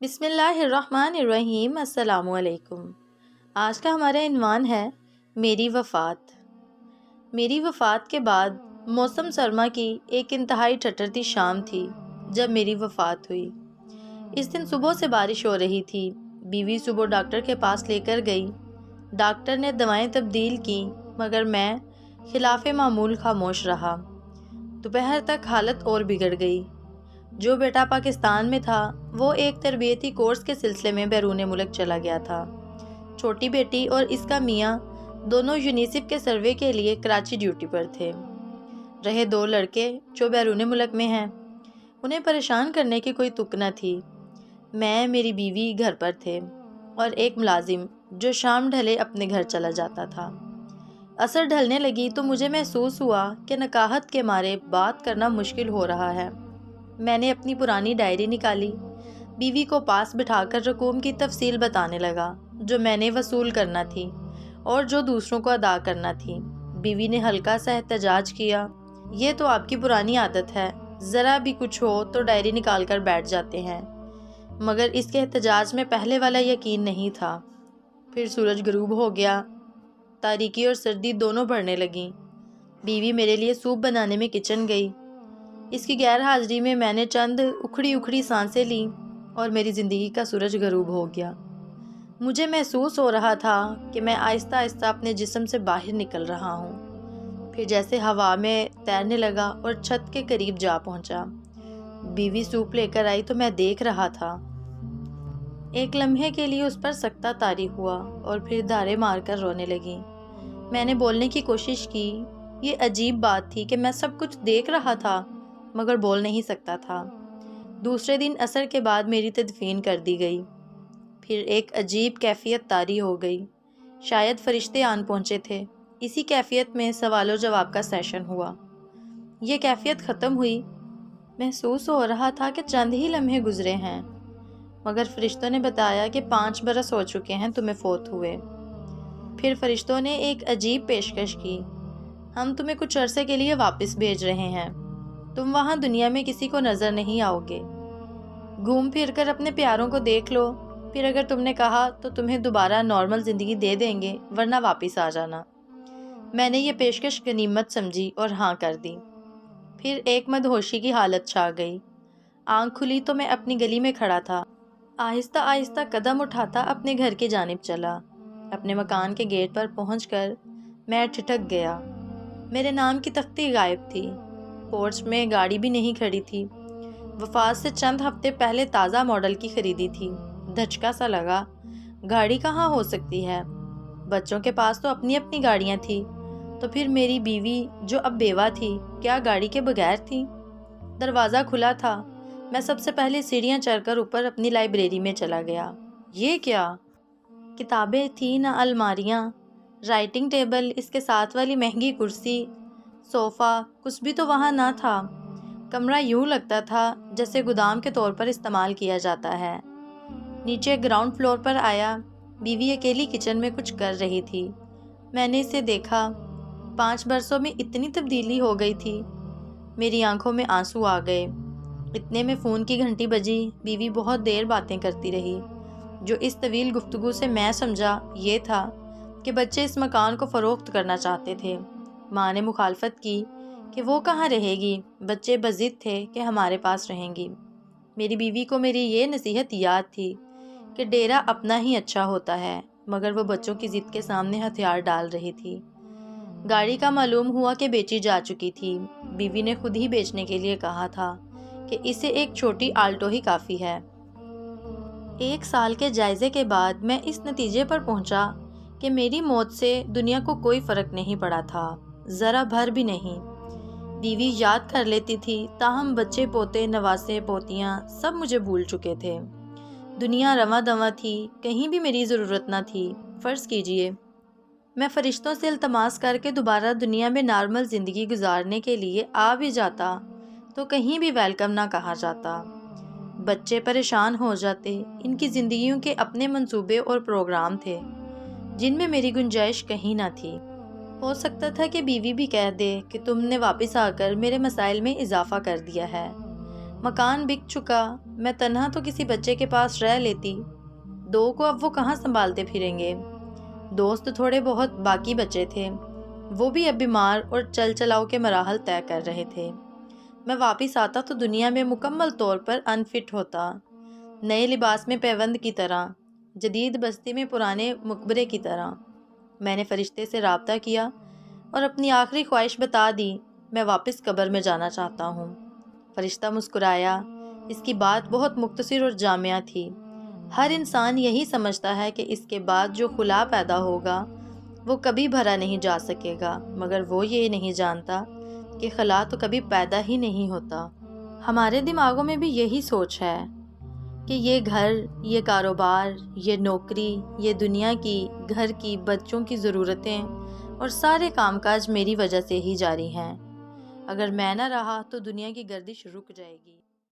بسم اللہ الرحمن الرحیم۔ السلام علیکم۔ آج کا ہمارا عنوان ہے میری وفات۔ میری وفات کے بعد موسم سرما کی ایک انتہائی ٹھٹرتی شام تھی جب میری وفات ہوئی۔ اس دن صبح سے بارش ہو رہی تھی۔ بیوی صبح ڈاکٹر کے پاس لے کر گئی۔ ڈاکٹر نے دوائیں تبدیل کی مگر میں خلاف معمول خاموش رہا۔ دوپہر تک حالت اور بگڑ گئی۔ جو بیٹا پاکستان میں تھا وہ ایک تربیتی کورس کے سلسلے میں بیرون ملک چلا گیا تھا۔ چھوٹی بیٹی اور اس کا میاں دونوں یونیسیف کے سروے کے لیے کراچی ڈیوٹی پر تھے۔ رہے دو لڑکے جو بیرون ملک میں ہیں، انہیں پریشان کرنے کی کوئی تک نہ تھی۔ میں میری بیوی گھر پر تھے اور ایک ملازم جو شام ڈھلے اپنے گھر چلا جاتا تھا۔ عصر ڈھلنے لگی تو مجھے محسوس ہوا کہ نکاہت کے مارے بات کرنا مشکل ہو رہا ہے۔ میں نے اپنی پرانی ڈائری نکالی، بیوی کو پاس بٹھا کر رقوم کی تفصیل بتانے لگا جو میں نے وصول کرنا تھی اور جو دوسروں کو ادا کرنا تھی۔ بیوی نے ہلکا سا احتجاج کیا، یہ تو آپ کی پرانی عادت ہے، ذرا بھی کچھ ہو تو ڈائری نکال کر بیٹھ جاتے ہیں۔ مگر اس کے احتجاج میں پہلے والا یقین نہیں تھا۔ پھر سورج غروب ہو گیا، تاریکی اور سردی دونوں بڑھنے لگیں۔ بیوی میرے لیے سوپ بنانے میں کچن گئی۔ اس کی غیر حاضری میں میں نے چند اکھڑی سانسیں لیں اور میری زندگی کا سورج غروب ہو گیا۔ مجھے محسوس ہو رہا تھا کہ میں آہستہ آہستہ اپنے جسم سے باہر نکل رہا ہوں۔ پھر جیسے ہوا میں تیرنے لگا اور چھت کے قریب جا پہنچا۔ بیوی سوپ لے کر آئی تو میں دیکھ رہا تھا۔ ایک لمحے کے لیے اس پر سکتہ طاری ہوا اور پھر دھارے مار کر رونے لگی۔ میں نے بولنے کی کوشش کی۔ یہ عجیب بات تھی کہ میں سب کچھ دیکھ رہا تھا مگر بول نہیں سکتا تھا۔ دوسرے دن عصر کے بعد میری تدفین کر دی گئی۔ پھر ایک عجیب کیفیت طاری ہو گئی، شاید فرشتے آن پہنچے تھے۔ اسی کیفیت میں سوال و جواب کا سیشن ہوا۔ یہ کیفیت ختم ہوئی، محسوس ہو رہا تھا کہ چند ہی لمحے گزرے ہیں، مگر فرشتوں نے بتایا کہ 5 برس ہو چکے ہیں تمہیں فوت ہوئے۔ پھر فرشتوں نے ایک عجیب پیشکش کی، ہم تمہیں کچھ عرصے کے لیے واپس بھیج رہے ہیں، تم وہاں دنیا میں کسی کو نظر نہیں آؤ گے، گھوم پھر کر اپنے پیاروں کو دیکھ لو، پھر اگر تم نے کہا تو تمہیں دوبارہ نارمل زندگی دے دیں گے ورنہ واپس آ جانا۔ میں نے یہ پیشکش غنیمت سمجھی اور ہاں کر دی۔ پھر ایک مدہوشی کی حالت چھا گئی۔ آنکھ کھلی تو میں اپنی گلی میں کھڑا تھا، آہستہ آہستہ قدم اٹھاتا اپنے گھر کی جانب چلا۔ اپنے مکان کے گیٹ پر پہنچ کر میں ٹھٹک گیا۔ میرے نام کی تختی غائب تھی، پورچ میں گاڑی بھی نہیں کھڑی تھی۔ وفات سے چند ہفتے پہلے تازہ ماڈل کی خریدی تھی۔ دھچکا سا لگا، گاڑی کہاں ہو سکتی ہے؟ بچوں کے پاس تو اپنی اپنی گاڑیاں تھیں، تو پھر میری بیوی جو اب بیوہ تھی کیا گاڑی کے بغیر تھی؟ دروازہ کھلا تھا۔ میں سب سے پہلے سیڑھیاں چڑھ کر اوپر اپنی لائبریری میں چلا گیا۔ یہ کیا؟ کتابیں تھیں نہ الماریاں، رائٹنگ ٹیبل، اس کے ساتھ والی مہنگی کرسی، صوفہ، کچھ بھی تو وہاں نہ تھا۔ کمرہ یوں لگتا تھا جیسے گودام کے طور پر استعمال کیا جاتا ہے۔ نیچے گراؤنڈ فلور پر آیا۔ بیوی اکیلی کچن میں کچھ کر رہی تھی۔ میں نے اسے دیکھا۔ 5 برسوں میں اتنی تبدیلی ہو گئی تھی۔ میری آنکھوں میں آنسو آ گئے۔ اتنے میں فون کی گھنٹی بجی۔ بیوی بہت دیر باتیں کرتی رہی۔ جو اس طویل گفتگو سے میں سمجھا یہ تھا کہ بچے اس مکان کو فروخت کرنا چاہتے تھے۔ ماں نے مخالفت کی کہ وہ کہاں رہے گی، بچے بضد تھے کہ ہمارے پاس رہیں گی۔ میری بیوی کو میری یہ نصیحت یاد تھی کہ ڈیرا اپنا ہی اچھا ہوتا ہے، مگر وہ بچوں کی ضد کے سامنے ہتھیار ڈال رہی تھی۔ گاڑی کا معلوم ہوا کہ بیچی جا چکی تھی۔ بیوی نے خود ہی بیچنے کے لیے کہا تھا کہ اسے ایک چھوٹی آلٹو ہی کافی ہے۔ 1 سال کے جائزے کے بعد میں اس نتیجے پر پہنچا کہ میری موت سے دنیا کو کوئی فرق نہیں پڑا تھا، ذرا بھر بھی نہیں۔ بیوی یاد کر لیتی تھی، تاہم بچے پوتے نواسے پوتیاں سب مجھے بھول چکے تھے۔ دنیا رواں دواں تھی، کہیں بھی میری ضرورت نہ تھی۔ فرض کیجئے میں فرشتوں سے التماس کر کے دوبارہ دنیا میں نارمل زندگی گزارنے کے لیے آ بھی جاتا تو کہیں بھی ویلکم نہ کہا جاتا۔ بچے پریشان ہو جاتے، ان کی زندگیوں کے اپنے منصوبے اور پروگرام تھے جن میں میری گنجائش کہیں نہ تھی۔ ہو سکتا تھا کہ بیوی بھی کہہ دے کہ تم نے واپس آ کر میرے مسائل میں اضافہ کر دیا ہے۔ مکان بک چکا، میں تنہا تو کسی بچے کے پاس رہ لیتی، 2 کو اب وہ کہاں سنبھالتے پھریں گے۔ دوست تھوڑے بہت باقی بچے تھے، وہ بھی اب بیمار اور چل چلاؤ کے مراحل طے کر رہے تھے۔ میں واپس آتا تو دنیا میں مکمل طور پر انفٹ ہوتا، نئے لباس میں پیوند کی طرح، جدید بستی میں پرانے مقبرے کی طرح۔ میں نے فرشتے سے رابطہ کیا اور اپنی آخری خواہش بتا دی، میں واپس قبر میں جانا چاہتا ہوں۔ فرشتہ مسکرایا۔ اس کی بات بہت مختصر اور جامعہ تھی۔ ہر انسان یہی سمجھتا ہے کہ اس کے بعد جو خلا پیدا ہوگا وہ کبھی بھرا نہیں جا سکے گا، مگر وہ یہ نہیں جانتا کہ خلا تو کبھی پیدا ہی نہیں ہوتا۔ ہمارے دماغوں میں بھی یہی سوچ ہے کہ یہ گھر، یہ کاروبار، یہ نوکری، یہ دنیا کی، گھر کی، بچوں کی ضرورتیں اور سارے کام کاج میری وجہ سے ہی جاری ہیں۔ اگر میں نہ رہا تو دنیا کی گردش رک جائے گی۔